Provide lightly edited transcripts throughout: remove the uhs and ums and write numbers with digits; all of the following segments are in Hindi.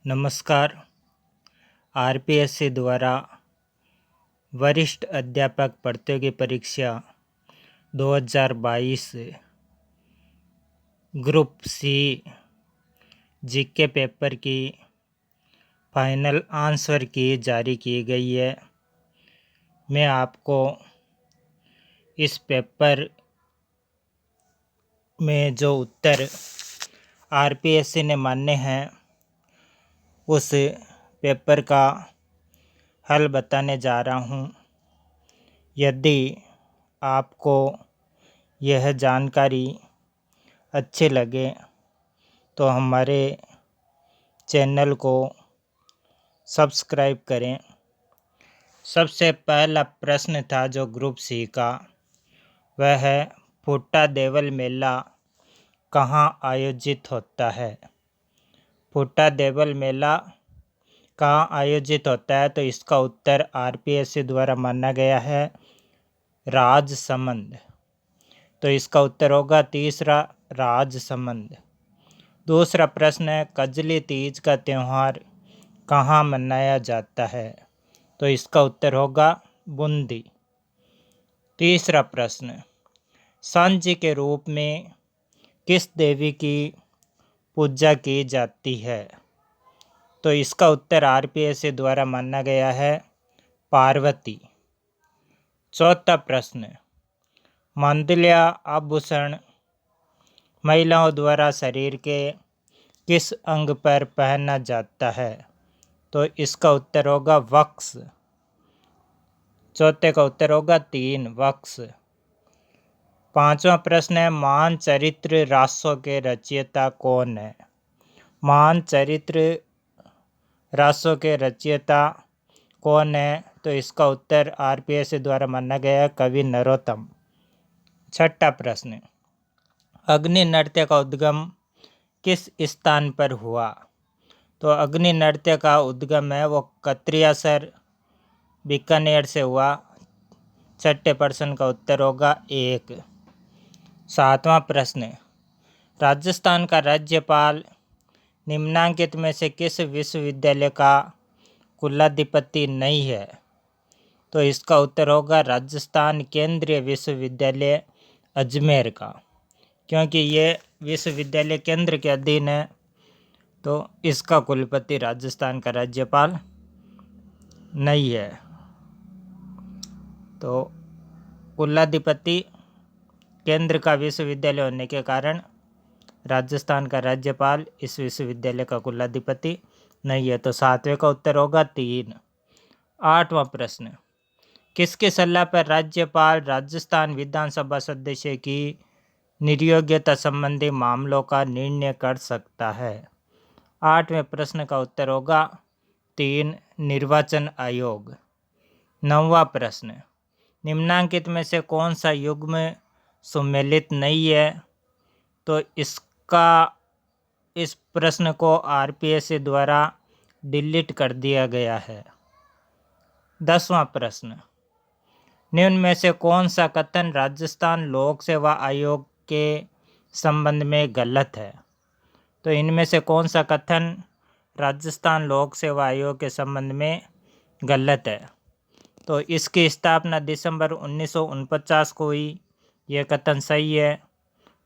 नमस्कार। आरपीएससी द्वारा वरिष्ठ अध्यापक प्रतियोगी परीक्षा 2022 ग्रुप सी जीके पेपर की फाइनल आंसर की जारी की गई है। मैं आपको इस पेपर में जो उत्तर आरपीएससी ने माने हैं उस पेपर का हल बताने जा रहा हूँ। यदि आपको यह जानकारी अच्छी लगे तो हमारे चैनल को सब्सक्राइब करें। सबसे पहला प्रश्न था जो ग्रुप सी का, वह है फुट्टा देवल मेला कहाँ आयोजित होता है। फुट्टा देवल मेला कहाँ आयोजित होता है, तो इसका उत्तर आरपीएससी द्वारा माना गया है राजसमंद। तो इसका उत्तर होगा तीसरा राजसमंद। दूसरा प्रश्न है कजली तीज का त्यौहार कहाँ मनाया जाता है, तो इसका उत्तर होगा बूंदी। तीसरा प्रश्न सांझी के रूप में किस देवी की पूजा की जाती है, तो इसका उत्तर आरपीएससी द्वारा माना गया है पार्वती। चौथा प्रश्न मांगल्य आभूषण महिलाओं द्वारा शरीर के किस अंग पर पहना जाता है, तो इसका उत्तर होगा वक्ष। चौथे का उत्तर होगा 3 वक्ष। पांचवा प्रश्न है महान चरित्र रासों के रचयिता कौन है। महान चरित्र रासों के रचयिता कौन है, तो इसका उत्तर आरपीएससी द्वारा माना गया है कवि नरोत्तम। छठा प्रश्न अग्नि नृत्य का उद्गम किस स्थान पर हुआ, तो अग्नि नृत्य का उद्गम है वो कत्रियासर बीकानेर से हुआ। छठे प्रश्न का उत्तर होगा 1। सातवां प्रश्न राजस्थान का राज्यपाल निम्नांकित में से किस विश्वविद्यालय का कुलाधिपति नहीं है, तो इसका उत्तर होगा राजस्थान केंद्रीय विश्वविद्यालय अजमेर का, क्योंकि ये विश्वविद्यालय केंद्र के अधीन है तो इसका कुलपति राजस्थान का राज्यपाल नहीं है। तो कुलाधिपति केंद्र का विश्वविद्यालय होने के कारण राजस्थान का राज्यपाल इस विश्वविद्यालय का कुलाधिपति नहीं है। तो सातवें का उत्तर होगा 3। आठवां प्रश्न किसकी सलाह पर राज्यपाल राजस्थान विधानसभा सदस्य की निर्योग्यता संबंधी मामलों का निर्णय कर सकता है। आठवें प्रश्न का उत्तर होगा 3 निर्वाचन आयोग। नौवां प्रश्न निम्नांकित में से कौन सा युग्म सुमेलित नहीं है, तो इस प्रश्न को आरपीएससी द्वारा डिलीट कर दिया गया है। 10वां प्रश्न निम्न में से कौन सा कथन राजस्थान लोक सेवा आयोग के संबंध में गलत है, तो इनमें से कौन सा कथन राजस्थान लोक सेवा आयोग के संबंध में गलत है, तो इसकी स्थापना दिसंबर 1949 को हुई, यह कथन सही है।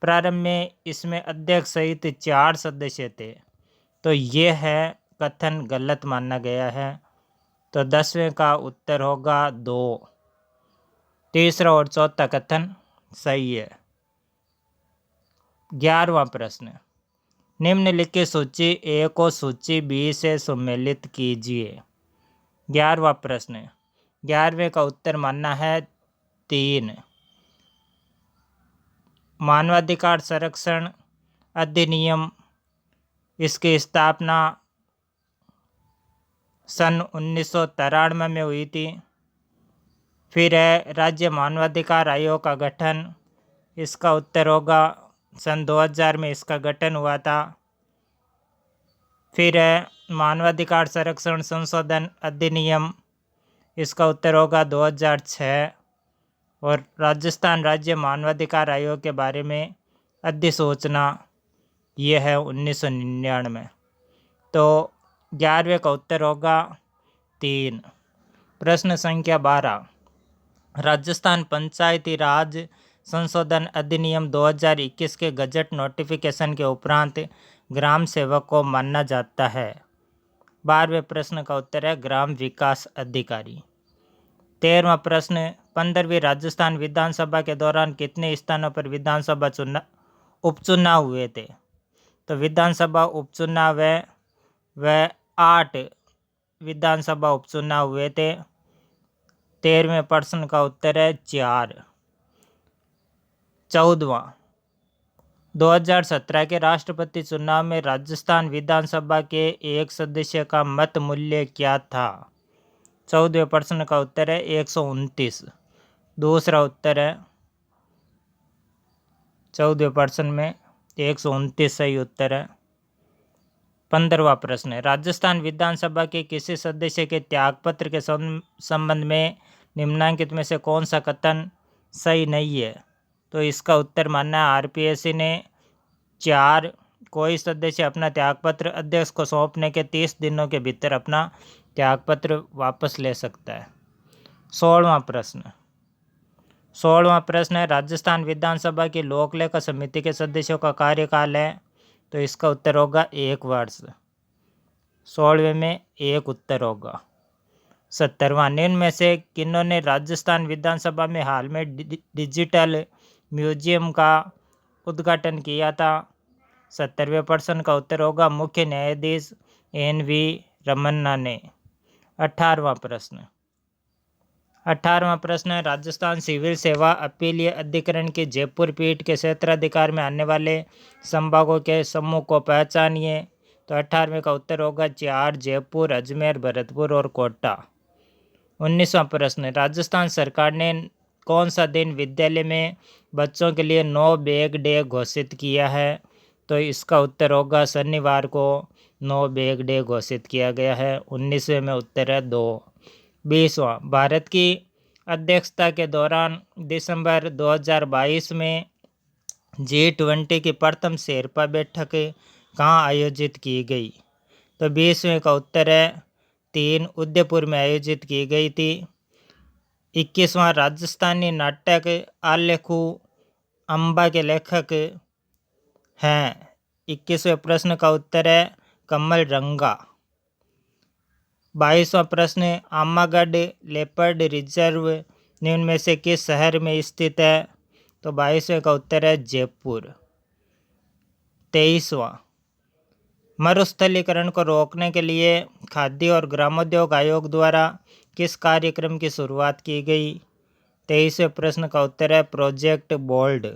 प्रारंभ में इसमें अध्यक्ष सहित 4 सदस्य थे, तो यह है कथन गलत माना गया है। तो 10वें का उत्तर होगा 2। तीसरा और चौथा कथन सही है। 11वां प्रश्न निम्नलिखित सूची ए को सूची बी से सम्मिलित कीजिए। 11वां प्रश्न 11वें का उत्तर मानना है 3। मानवाधिकार संरक्षण अधिनियम इसकी स्थापना सन 1993 में हुई थी। फिर है राज्य मानवाधिकार आयोग का गठन, इसका उत्तर होगा सन 2000 में इसका गठन हुआ था। फिर है मानवाधिकार संरक्षण संशोधन अधिनियम, इसका उत्तर होगा 2006। और राजस्थान राज्य मानवाधिकार आयोग के बारे में अधिसूचना ये है 1999। तो 11वें का उत्तर होगा 3। प्रश्न संख्या 12, राजस्थान पंचायती राज संशोधन अधिनियम 2021 के गजट नोटिफिकेशन के उपरांत ग्राम सेवक को माना जाता है। 12वें प्रश्न का उत्तर है ग्राम विकास अधिकारी। 13वां प्रश्न, 15वीं राजस्थान विधानसभा के दौरान कितने स्थानों पर विधानसभा उपचुनाव हुए थे? तो विधानसभा उपचुनाव व 8 विधानसभा उपचुनाव हुए थे। 13वें प्रश्न का उत्तर है 4। 14वां, 2017 के राष्ट्रपति चुनाव में राजस्थान विधानसभा के एक सदस्य का मत मूल्य क्या था? 14वें प्रश्न का उत्तर है 129। दूसरा उत्तर है 14वें प्रश्न में 129 सही उत्तर है। 15वां प्रश्न, राजस्थान विधानसभा के किसी सदस्य के त्यागपत्र के संबंध में निम्नलिखित में से कौन सा कथन सही नहीं है? तो इसका उत्तर मानना है आरपीएससी ने 4, कोई सदस्य अपना त्यागपत्र अध्यक्ष को सौंपने के 30 दिनों के भीतर अपना त्यागपत्र वापस ले सकता है। 16वां प्रश्न है, राजस्थान विधानसभा की लोक लेखा समिति के सदस्यों का कार्यकाल है? तो इसका उत्तर होगा 1 वर्ष। 16वें में 1 उत्तर होगा। 17वां, निम्न में से किन्होंने राजस्थान विधानसभा में हाल में डिजिटल म्यूजियम का उद्घाटन किया था? 17वें प्रश्न का उत्तर होगा मुख्य न्यायाधीश NV रमन्ना ने। 18वां प्रश्न है, राजस्थान सिविल सेवा अपीलीय अधिकरण की जयपुर पीठ के क्षेत्राधिकार में आने वाले संभागों के समूह को पहचानिए। तो 18वें का उत्तर होगा 4, जयपुर, अजमेर, भरतपुर और कोटा। 19वां प्रश्न, राजस्थान सरकार ने कौन सा दिन विद्यालय में बच्चों के लिए नो बैग डे घोषित किया है? तो इसका उत्तर होगा शनिवार को नो बैग डे घोषित किया गया है। 19वें में उत्तर है 2। 20वां, भारत की अध्यक्षता के दौरान दिसंबर 2022 में G20 की प्रथम शेरपा बैठक कहाँ आयोजित की गई? तो 20वें का उत्तर है 3, उदयपुर में आयोजित की गई थी। 21वां, राजस्थानी नाटक आलेखू अम्बा के लेखक हैं? 21वें प्रश्न का उत्तर है कमल रंगा। 22वां प्रश्न, आमागढ़ लेपर्ड रिजर्व निम्न में से किस शहर में स्थित है? तो 22वें का उत्तर है जयपुर। 23वां, मरुस्थलीकरण को रोकने के लिए खाद्य और ग्रामोद्योग आयोग द्वारा किस कार्यक्रम की शुरुआत की गई? 23वें प्रश्न का उत्तर है प्रोजेक्ट बोल्ड।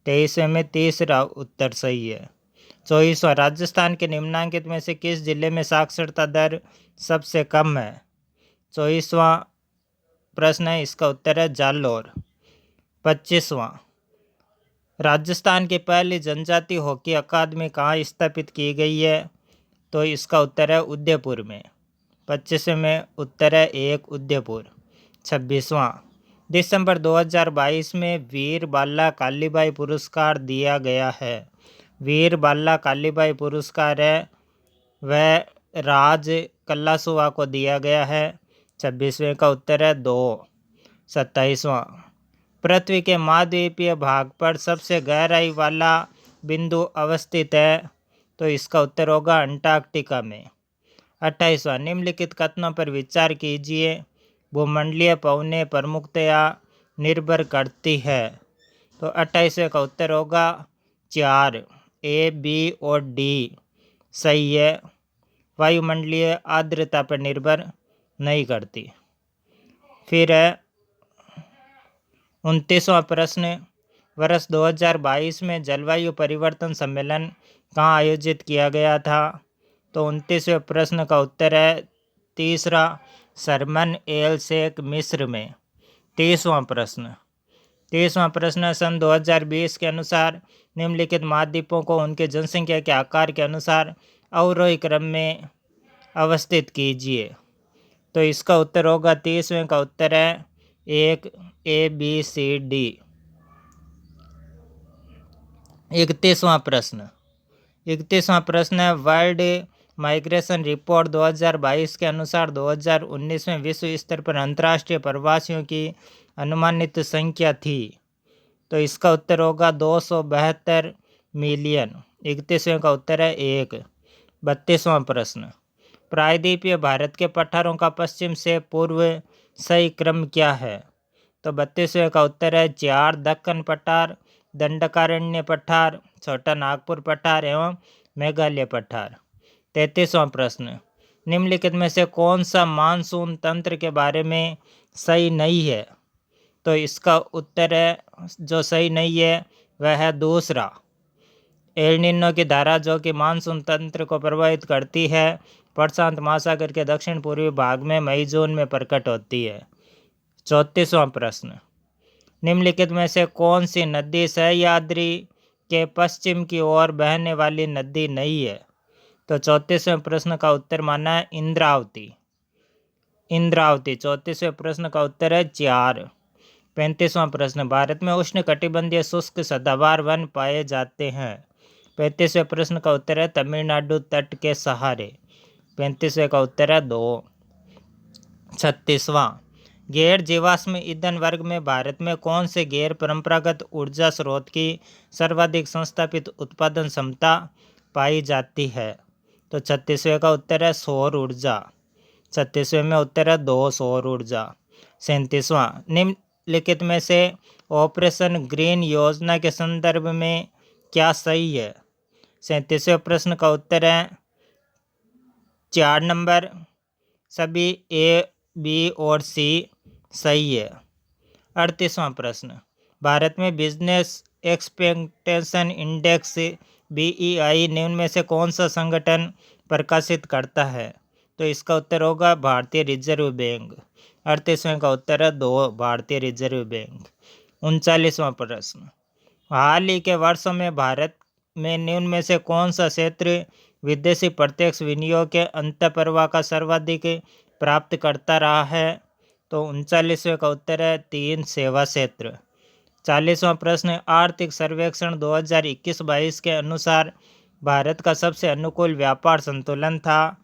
23वें में तीसरा उत्तर सही है। 24वां, राजस्थान के निम्नलिखित में से किस जिले में साक्षरता दर सबसे कम है? 24वां प्रश्न है, इसका उत्तर है जालौर। 25वां, राजस्थान की पहली जनजाति हॉकी अकादमी कहाँ स्थापित की गई है? तो इसका उत्तर है उदयपुर में। 25वें में उत्तर है 1, उदयपुर। 26वां, दिसंबर 2022 में वीर बाला कालीबाई पुरस्कार दिया गया है। वीर बाला कालीबाई पुरस्कार है वह राज कल्लासुवा को दिया गया है। 26वें का उत्तर है 2। 27वां, पृथ्वी के महाद्वीपीय भाग पर सबसे गहराई वाला बिंदु अवस्थित है? तो इसका उत्तर होगा अंटार्कटिका में। 28वां, निम्नलिखित कथनों पर विचार कीजिए। भूमंडलीय पवनें प्रमुखतया निर्भर करती है। तो 28वें का उत्तर होगा 4, A, B और D सही है। वायुमंडलीय आर्द्रता पर निर्भर नहीं करती। फिर है 29वां प्रश्न, वर्ष 2022 में जलवायु परिवर्तन सम्मेलन कहाँ आयोजित किया गया था? तो 29वें प्रश्न का उत्तर है तीसरा, शर्मन एल शेख मिस्र में। 30वां प्रश्न, सन 2020 के अनुसार निम्नलिखित महाद्वीपों को उनके जनसंख्या के आकार के अनुसार अवरोही क्रम में अवस्थित कीजिए। तो इसका उत्तर होगा 30वें का उत्तर है 1, A, B, C, D। 31वां प्रश्न है वर्ल्ड माइग्रेशन रिपोर्ट 2022 के अनुसार 2019 में विश्व स्तर पर अंतर्राष्ट्रीय प्रवासियों की अनुमानित संख्या थी। तो इसका उत्तर होगा 272 मिलियन। 31वें का उत्तर है 1। 32वां प्रश्न, प्रायद्वीपीय भारत के पठारों का पश्चिम से पूर्व सही क्रम क्या है? तो 32वें का उत्तर है 4 दक्कन पठार, दंडकारण्य पठार, छोटा नागपुर पठार एवं मेघालय पठार। 33वां प्रश्न, निम्नलिखित में से कौन सा मानसून तंत्र के बारे में सही नहीं है? तो इसका उत्तर है, जो सही नहीं है वह है दूसरा। एल निनो की धारा जो कि मानसून तंत्र को प्रभावित करती है, प्रशांत महासागर के दक्षिण पूर्वी भाग में मई जून में प्रकट होती है। 34वां प्रश्न, निम्नलिखित में से कौन सी नदी सह्याद्री के पश्चिम की ओर बहने वाली नदी नहीं है? तो 34वें प्रश्न का उत्तर माना है इंद्रावती। इंद्रावती। 34वें प्रश्न का उत्तर है 4। 35वां प्रश्न, भारत में उष्णकटिबंधीय शुष्क सदाबहार वन पाए जाते हैं। 35वें प्रश्न का उत्तर है तमिलनाडु तट के सहारे। 35वें का उत्तर है 2। 36वां, गैर जीवाश्म ईंधन वर्ग में भारत में कौन से गैर परंपरागत ऊर्जा स्रोत की सर्वाधिक संस्थापित उत्पादन क्षमता पाई जाती है? तो 36वें का उत्तर है सौर ऊर्जा। 36वें में उत्तर है 2 सौर ऊर्जा। 37वां, निम्नलिखित में से ऑपरेशन ग्रीन योजना के संदर्भ में क्या सही है? 37वें प्रश्न का उत्तर है 4 नंबर, सभी ए, बी और सी सही है। 38वां प्रश्न, भारत में बिजनेस एक्सपेक्टेशन इंडेक्स BEI निम्न में से कौन सा संगठन प्रकाशित करता है? तो इसका उत्तर होगा भारतीय रिजर्व बैंक। 38वें का उत्तर है 2 भारतीय रिजर्व बैंक। 39वां प्रश्न, हाल ही के वर्षों में भारत में निम्न में से कौन सा क्षेत्र विदेशी प्रत्यक्ष विनियोग के अंतःप्रवाह का सर्वाधिक प्राप्त करता रहा है? तो 39वें का उत्तर है 3 सेवा क्षेत्र। 40वां प्रश्न, आर्थिक सर्वेक्षण 2021-22 के अनुसार भारत का सबसे अनुकूल व्यापार संतुलन था।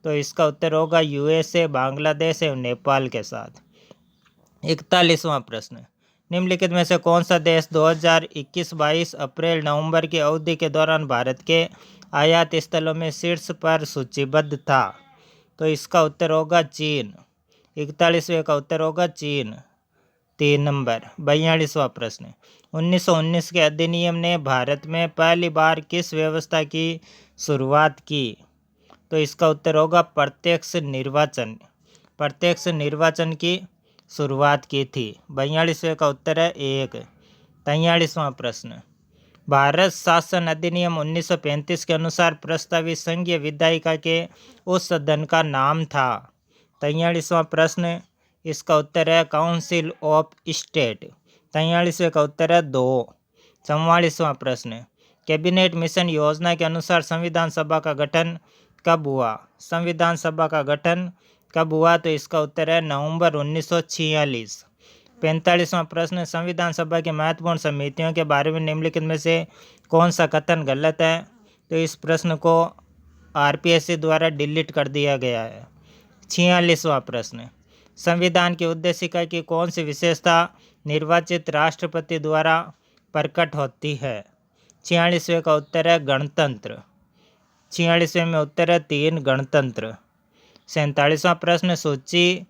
तो इसका उत्तर होगा USA, बांग्लादेश एवं नेपाल के साथ। 41वां प्रश्न, निम्नलिखित में से कौन सा देश 2021-22 अप्रैल-नवंबर की अवधि के दौरान भारत के आयात स्थलों में शीर्ष पर सूचीबद्ध था? तो इसका उत्तर होगा चीन। 41वें का उत्तर होगा चीन। 3 नंबर। 42वां प्रश्न, 1919 के अधिनियम ने भारत में पहली बार किस व्यवस्था की शुरुआत की? तो इसका उत्तर होगा प्रत्यक्ष निर्वाचन। प्रत्यक्ष निर्वाचन की शुरुआत की थी। 42वें का उत्तर है 1। 43वां प्रश्न, भारत शासन अधिनियम 1935 के अनुसार प्रस्तावित संघीय विधायिका के उस सदन का नाम था। 43वां प्रश्न, इसका उत्तर है काउंसिल ऑफ स्टेट। 43वें का उत्तर है 2। 44वां प्रश्न, कैबिनेट मिशन योजना के अनुसार संविधान सभा का गठन कब हुआ? संविधान सभा का गठन कब हुआ? तो इसका उत्तर है नवंबर 1946। 45वां प्रश्न, संविधान सभा की महत्वपूर्ण समितियों के बारे में निम्नलिखित में से कौन सा कथन गलत है? तो इस प्रश्न को RPSC द्वारा डिलीट कर दिया गया है। 46वां प्रश्न, संविधान की उद्देशिका की कौन सी विशेषता निर्वाचित राष्ट्रपति द्वारा प्रकट होती है? 46वें का उत्तर है गणतंत्र। 46वें में उत्तर है 3 गणतंत्र। 47वां प्रश्न, सूची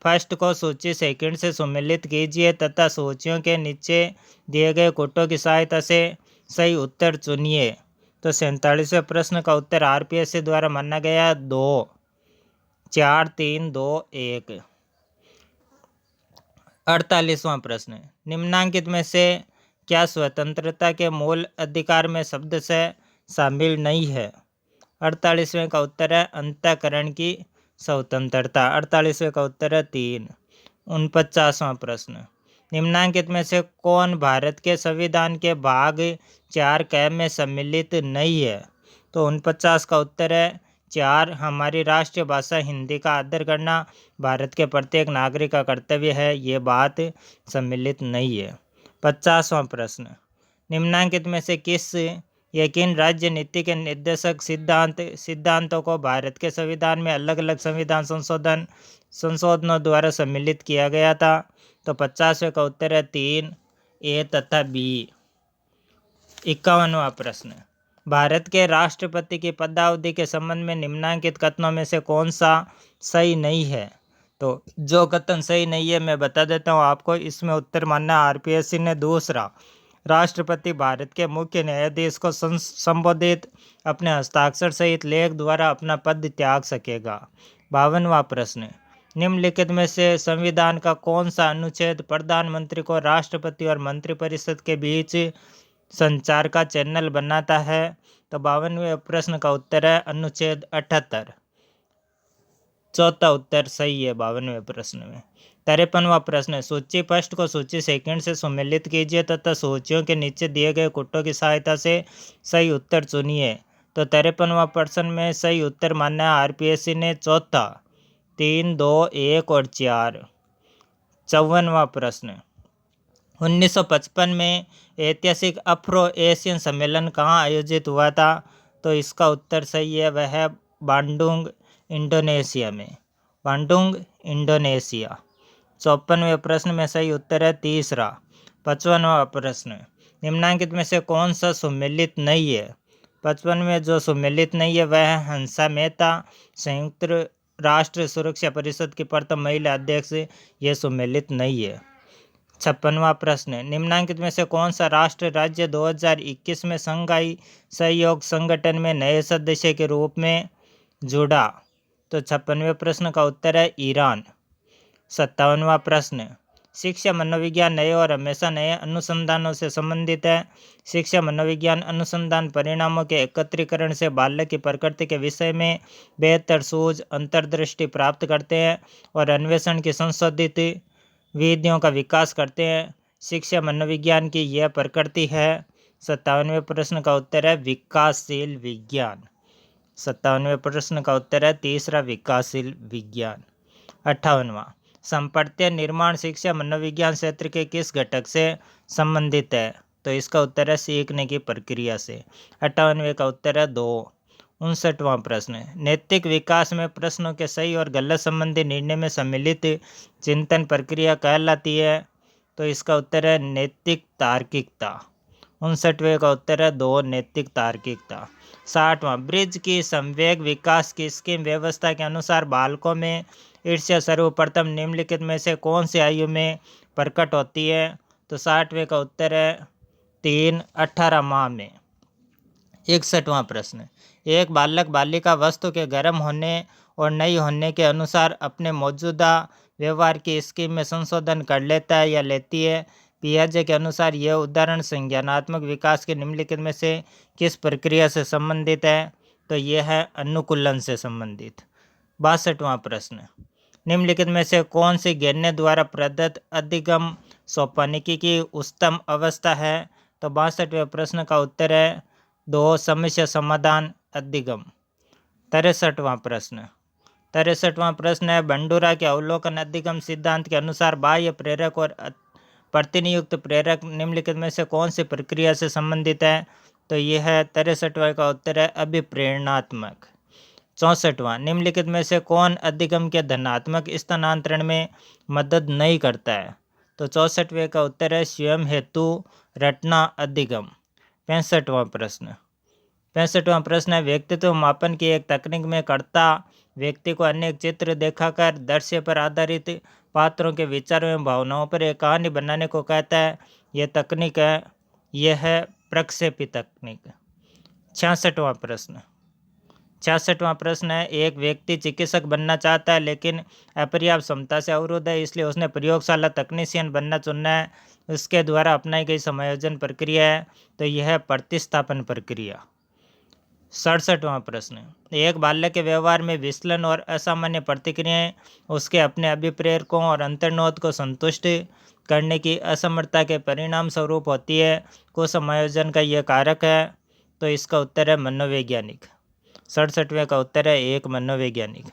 फर्स्ट को सूची सेकंड से सम्मिलित कीजिए तथा सूचियों के नीचे दिए गए कोटों की सहायता से सही उत्तर चुनिए। तो 47वें प्रश्न का उत्तर RPSC द्वारा माना गया 2, 4, 3, 2, 1। 48वां प्रश्न, निम्नांकित में से क्या स्वतंत्रता के मूल अधिकार में शब्द से शामिल नहीं है? 48वें का उत्तर है अंतःकरण की स्वतंत्रता। 48वें का उत्तर है 3। 49वां प्रश्न, निम्नांकित में से कौन भारत के संविधान के भाग 4 क में सम्मिलित नहीं है? तो 49 का उत्तर है 4, हमारी राष्ट्रीय भाषा हिंदी का आदर करना भारत के प्रत्येक नागरिक का कर्तव्य है, ये बात सम्मिलित नहीं है। 50वां प्रश्न, निम्नांकित में से किस यकीन राज्य नीति के निर्देशक सिद्धांतों को भारत के संविधान में अलग अलग संविधान संशोधनों द्वारा सम्मिलित किया गया था। तो 50वें का उत्तर है 3 ए तथा बी। 51वां प्रश्न, भारत के राष्ट्रपति की पदावधि के संबंध में निम्नलिखित कथनों में से कौन सा सही नहीं है? तो जो कथन सही नहीं है मैं बता देता हूँ आपको। इसमें उत्तर मानना आरपीएससी ने। दूसरा, राष्ट्रपति भारत के मुख्य न्यायाधीश को संबोधित अपने हस्ताक्षर सहित लेख द्वारा अपना पद त्याग सकेगा। 52वां प्रश्न, निम्नलिखित में से संविधान का कौन सा अनुच्छेद प्रधानमंत्री को राष्ट्रपति और मंत्रिपरिषद के बीच संचार का चैनल बनाता है? तो 52वें प्रश्न का उत्तर है अनुच्छेद 78। चौथा उत्तर सही है 52वें प्रश्न में। 53वां प्रश्न, सूची फर्स्ट को सूची सेकंड से सम्मिलित कीजिए तथा सूचियों के नीचे दिए गए कुट्टों की सहायता से सही उत्तर चुनिए। तो 53वां प्रश्न में सही उत्तर मानना है आरपीएससी ने चौथा, 3, 2, 1 और 4। 54वां प्रश्न, 1955 में ऐतिहासिक अफ्रो एशियन सम्मेलन कहाँ आयोजित हुआ था? तो इसका उत्तर सही है, वह है बांडुंग इंडोनेशिया में। Bandung Indonesia. 54वें प्रश्न में सही उत्तर है तीसरा। 55वां प्रश्न, निम्नलिखित में से कौन सा सम्मिलित नहीं है? 55 में जो सम्मिलित नहीं है वह है हंसा मेहता, संयुक्त राष्ट्र सुरक्षा परिषद की प्रथम महिला अध्यक्ष, ये सम्मिलित नहीं है। 56वां प्रश्न, निम्नलिखित में से कौन सा राष्ट्र राज्य 2021 में शंघाई सहयोग संगठन में नए सदस्य के रूप में जुड़ा? तो 56वें प्रश्न का उत्तर है ईरान। 57वां प्रश्न, शिक्षा मनोविज्ञान नए और हमेशा नए अनुसंधानों से संबंधित है। शिक्षा मनोविज्ञान अनुसंधान परिणामों के एकत्रीकरण से बालक की प्रकृति के विषय में बेहतर सूझ अंतर्दृष्टि प्राप्त करते हैं और अन्वेषण की संशोधित विधियों का विकास करते हैं। शिक्षा मनोविज्ञान की यह प्रकृति है। 57वें प्रश्न का उत्तर है विकासशील विज्ञान। 57वें प्रश्न का उत्तर है तीसरा, विकासशील विज्ञान। 58वां, संपर्त्य निर्माण शिक्षा मनोविज्ञान क्षेत्र के किस घटक से संबंधित है? तो इसका उत्तर है सीखने की प्रक्रिया से। 58वें का उत्तर है 2। 59वां प्रश्न, नैतिक विकास में प्रश्नों के सही और गलत संबंधी निर्णय में सम्मिलित चिंतन प्रक्रिया कहलाती है? तो इसका उत्तर है नैतिक तार्किकता। 59वें का उत्तर है 2, नैतिक तार्किकता। 60वां, ब्रिज की संवेग विकास की स्कीम व्यवस्था के अनुसार बालकों में ईर्ष्या सर्वप्रथम निम्नलिखित में से कौन सी आयु में प्रकट होती है? तो 60वें का उत्तर है 3, 18 माह में। 61वां प्रश्न, एक बालक बालिका वस्तु के गर्म होने और नहीं होने के अनुसार अपने मौजूदा व्यवहार की स्कीम में संशोधन कर लेता है या लेती है? पियाजे के अनुसार यह उदाहरण संज्ञानात्मक विकास के निम्नलिखित में से किस प्रक्रिया से संबंधित है? तो यह है अनुकूलन से संबंधित। 62वां प्रश्न, निम्नलिखित में से कौन सी गणना द्वारा प्रदत्त अधिगम सोपानिकी की उच्चतम अवस्था है? तो 62वें प्रश्न का उत्तर है 2, समस्या समाधान अधिगम। 63वां प्रश्न, 63वां प्रश्न है बंडूरा के अवलोकन अधिगम सिद्धांत के अनुसार बाह्य प्रेरक और प्रतिनियुक्त प्रेरक निम्नलिखित में से कौन सी प्रक्रिया से संबंधित है? तो यह है 63वां का उत्तर है अभिप्रेरणात्मक। 64वां, निम्नलिखित में से कौन अधिगम के धनात्मक स्थानांतरण में मदद नहीं करता है? तो 64वें का उत्तर है स्वयं हेतु रटना अधिगम। 65वां प्रश्न है व्यक्तित्व मापन की एक तकनीक में कर्ता व्यक्ति को अनेक चित्र दिखाकर दृश्य पर आधारित पात्रों के विचारों एवं भावनाओं पर एक कहानी बनाने को कहता है। यह तकनीक है, यह है प्रक्षेपी तकनीक। 66वां प्रश्न है एक व्यक्ति चिकित्सक बनना चाहता है लेकिन अपर्याप्त क्षमता से अवरुद्ध है, इसलिए उसने प्रयोगशाला तकनीशियन बनना चुना है। उसके द्वारा अपनाई गई समायोजन प्रक्रिया है, तो यह है प्रतिस्थापन प्रक्रिया। 67वां प्रश्न, एक बालक के व्यवहार में विचलन और असामान्य प्रतिक्रियाएं उसके अपने अभिप्रेरकों और अंतर्निहित को संतुष्ट करने की असमर्थता के परिणाम स्वरूप होती है। कुछ समायोजन का यह कारक है, तो इसका उत्तर है मनोवैज्ञानिक। 67वें का उत्तर है 1, मनोवैज्ञानिक।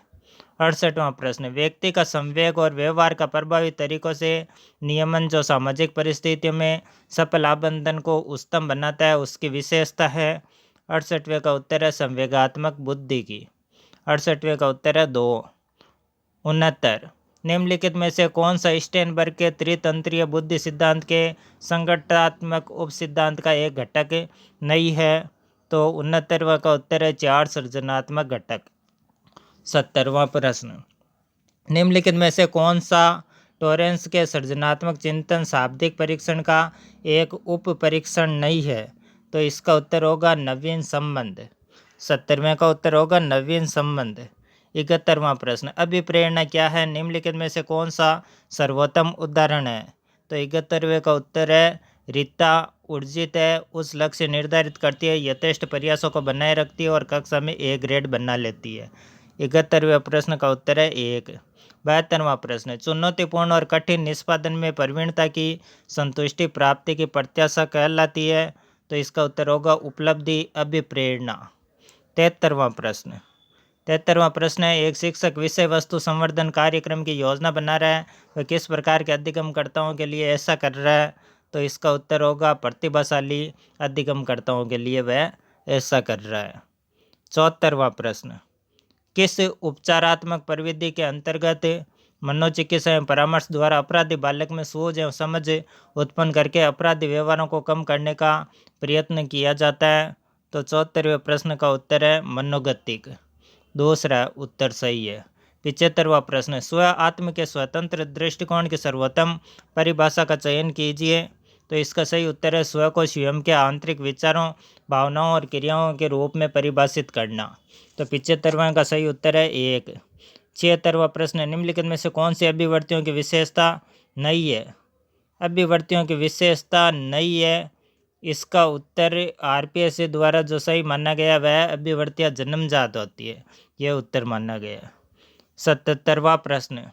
68वां प्रश्न, व्यक्ति का संवेग और व्यवहार का प्रभावी तरीकों से नियमन जो सामाजिक परिस्थितियों में सफल आबंधन को उत्तम बनाता है उसकी विशेषता है। 68वें का उत्तर है संवेगात्मक बुद्धि की। 68वें का उत्तर है 2। 69, निम्नलिखित में से कौन सा स्टेनबर्ग के त्रितंत्रीय बुद्धि सिद्धांत के संगठनात्मक उप सिद्धांत का एक घटक नहीं है? तो 69वां का उत्तर है 4 सृजनात्मक घटक। 70वां प्रश्न, निम्नलिखित में से कौन सा टॉरेंस के सृजनात्मक चिंतन शाब्दिक परीक्षण का एक उप परीक्षण नहीं है? तो इसका उत्तर होगा नवीन संबंध। 70वें का उत्तर होगा नवीन संबंध। 71वां प्रश्न, अभिप्रेरणा क्या है? निम्नलिखित में से कौन सा सर्वोत्तम उदाहरण है? तो 71वें का उत्तर है रीता ऊर्जित है, उस लक्ष्य निर्धारित करती है, यथेष्ट प्रयासों को बनाए रखती है और कक्षा में ए ग्रेड बना लेती है। 71वें प्रश्न का उत्तर है 1। 72वां प्रश्न, चुनौतीपूर्ण और कठिन निष्पादन में प्रवीणता की संतुष्टि प्राप्ति की प्रत्याशा कहलाती है। तो इसका उत्तर होगा उपलब्धि अभिप्रेरणा। 73वां प्रश्न है, एक शिक्षक विषय वस्तु संवर्धन कार्यक्रम की योजना बना रहा है, वह किस प्रकार के अधिगमकर्ताओं के लिए ऐसा कर रहा है? तो इसका उत्तर होगा प्रतिभाशाली अधिगमकर्ताओं के लिए वह ऐसा कर रहा है। 74वां प्रश्न, किस उपचारात्मक प्रविधि के अंतर्गत मनोचिकित्सा एवं परामर्श द्वारा अपराधी बालक में सूझ एवं समझ उत्पन्न करके अपराधी व्यवहारों को कम करने का प्रयत्न किया जाता है? तो 74वें प्रश्न का उत्तर है मनोगतिक। दूसरा उत्तर सही है। 75वां प्रश्न, स्व आत्म के स्वतंत्र दृष्टिकोण की सर्वोत्तम परिभाषा का चयन कीजिए। तो इसका सही उत्तर है स्व को स्वयं के आंतरिक विचारों, भावनाओं और क्रियाओं के रूप में परिभाषित करना। तो 75वां का सही उत्तर है 1। 76वां प्रश्न, निम्नलिखित में से कौन सी अभिव्यक्तियों की विशेषता नहीं है? अभिव्यक्तियों की विशेषता नहीं है, इसका उत्तर आरपीएस द्वारा जो सही माना गया वह अभिव्यक्तियाँ जन्मजात होती है, यह उत्तर माना गया। 77वां प्रश्न,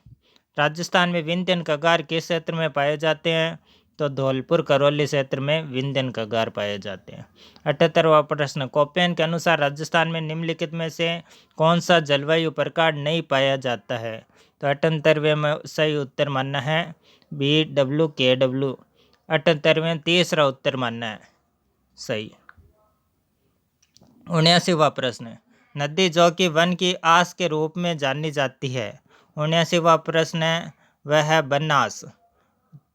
राजस्थान में विंध्यन कगार किस क्षेत्र में पाए जाते हैं? तो धौलपुर करौली क्षेत्र में विंध्यन कगार पाए जाते हैं। 78वां प्रश्न, कोपेन के अनुसार राजस्थान में निम्नलिखित में से कौन सा जलवायु प्रकार नहीं पाया जाता है? तो 78वें में सही उत्तर मानना है BWKW। 78वें तीसरा उत्तर मानना है सही। 79वां प्रश्न, नदी जो कि वन की आस के रूप में जानी जाती है। 79वां प्रश्न है वह है बनास।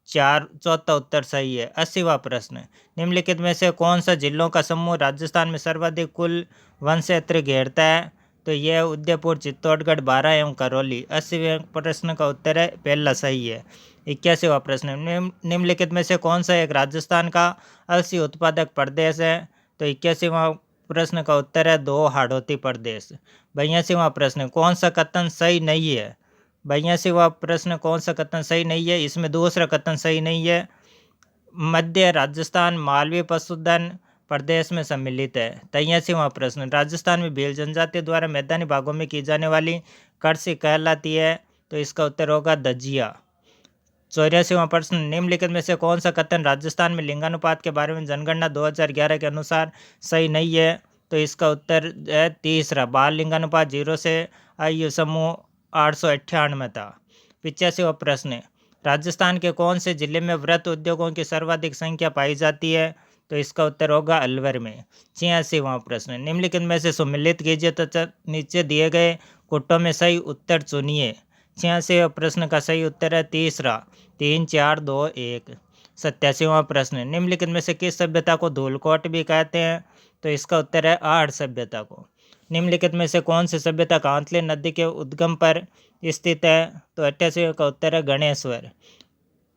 चौथा उत्तर सही है। 80वां प्रश्न, निम्नलिखित में से कौन सा जिलों का समूह राजस्थान में सर्वाधिक कुल वन क्षेत्र घेरता है? तो यह उदयपुर, चित्तौड़गढ़, बारां एवं करौली। 80वें प्रश्न का उत्तर है पहला सही है। 81वां प्रश्न, निम्नलिखित में से कौन सा एक राजस्थान का अलसी उत्पादक प्रदेश है? तो 81वां प्रश्न का उत्तर है 2 हाड़ौती प्रदेश। 82वां प्रश्न, कौन सा कथन सही नहीं है? 82वां प्रश्न, कौन सा कथन सही नहीं है? इसमें दूसरा कथन सही नहीं है। मध्य राजस्थान मालवी पशुधन प्रदेश में सम्मिलित है। 83वां प्रश्न, राजस्थान में भील जनजाति द्वारा मैदानी भागों में की जाने वाली कृषि कहलाती है? तो इसका उत्तर होगा दजिया। 84वां प्रश्न, निम्नलिखित में से कौन सा कथन राजस्थान में लिंगानुपात के बारे में जनगणना 2011 के अनुसार सही नहीं है? तो इसका उत्तर है तीसरा, बाल लिंगानुपात 0 से आयु समूह 898 था। 85वां प्रश्न, राजस्थान के कौन से जिले में वृत्त उद्योगों की सर्वाधिक संख्या पाई जाती है? तो इसका उत्तर होगा अलवर में। 86वां प्रश्न, निम्नलिखित में से सम्मिलित कीजिए तथा नीचे दिए गए कुटों में सही उत्तर चुनिए। 86वें प्रश्न का सही उत्तर है तीसरा, 3 4 2 1। 87वां प्रश्न, निम्नलिखित में से किस सभ्यता को धूलकोट भी कहते हैं? तो इसका उत्तर है आर्य सभ्यता को। निम्नलिखित में से कौन सी सभ्यता कांतले नदी के उद्गम पर स्थित है? तो 88वें का उत्तर है गणेश्वर।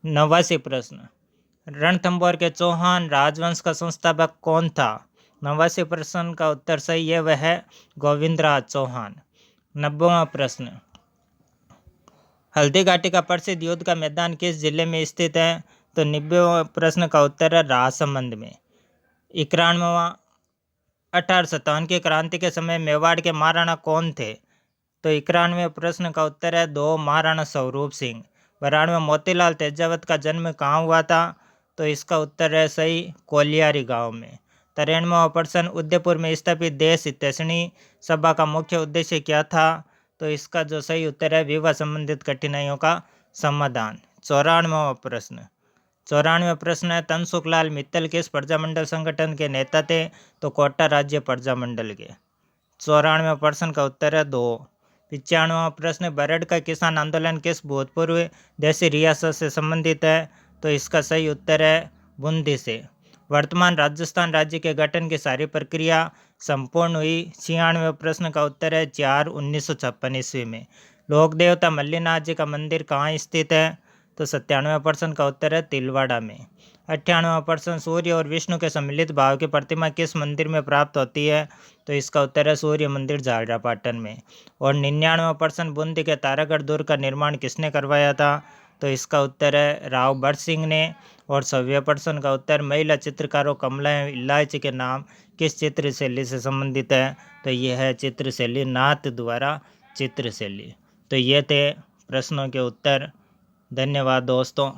89वां प्रश्न, रणथंभौर के चौहान राजवंश का संस्थापक कौन था? 89वें प्रश्न का उत्तर सही है, वह है गोविंदराज चौहान। 90वां प्रश्न, हल्दी घाटी का प्रसिद्ध युद्ध का मैदान किस जिले में स्थित है? तो 90वें प्रश्न का उत्तर है राजसमंद में। 91वां, 1857 की क्रांति के समय मेवाड़ के महाराणा कौन थे? तो 91वें प्रश्न का उत्तर है 2 महाराणा स्वरूप सिंह। 92वां, मोतीलाल तेजावत का जन्म कहाँ हुआ था? तो इसका उत्तर है सही, कोलियारी गांव में। 93वां प्रश्न, उदयपुर में स्थापित देश हितैषणी सभा का मुख्य उद्देश्य क्या था? तो इसका जो सही उत्तर है विवाह संबंधित कठिनाइयों का समाधान। 94वां प्रश्न 94वां प्रश्न है तनसुखलाल मित्तल किस प्रजामंडल संगठन के नेता थे? तो कोटा राज्य प्रजामंडल के। 94वें प्रश्न का उत्तर है 2। 95वां प्रश्न बरड का किसान आंदोलन किस भूतपूर्व देशी रियासत से संबंधित है? तो इसका सही उत्तर है बूंदी से। वर्तमान राजस्थान राज्य के गठन की सारी प्रक्रिया संपूर्ण हुई। 96वें प्रश्न का उत्तर है 4/1956 ईस्वी में। लोक देवता मल्लीनाथ जी का मंदिर कहाँ स्थित है? तो 97वें प्रश्न का उत्तर है तिलवाड़ा में। 98वां प्रश्न सूर्य और विष्णु के सम्मिलित भाव की प्रतिमा किस मंदिर में प्राप्त होती है? तो इसका उत्तर है सूर्य मंदिर झालरापाटन में। और 99वां प्रश्न बूंदी के तारागढ़ दुर्ग का निर्माण किसने करवाया था? तो इसका उत्तर है राव बड़ सिंह ने। और 100वें प्रश्न का उत्तर महिला चित्रकारों कमला इलायची के नाम किस चित्र शैली से संबंधित है? तो यह है चित्र शैली नाथ द्वारा चित्र शैली। तो ये थे प्रश्नों के उत्तर। धन्यवाद दोस्तों।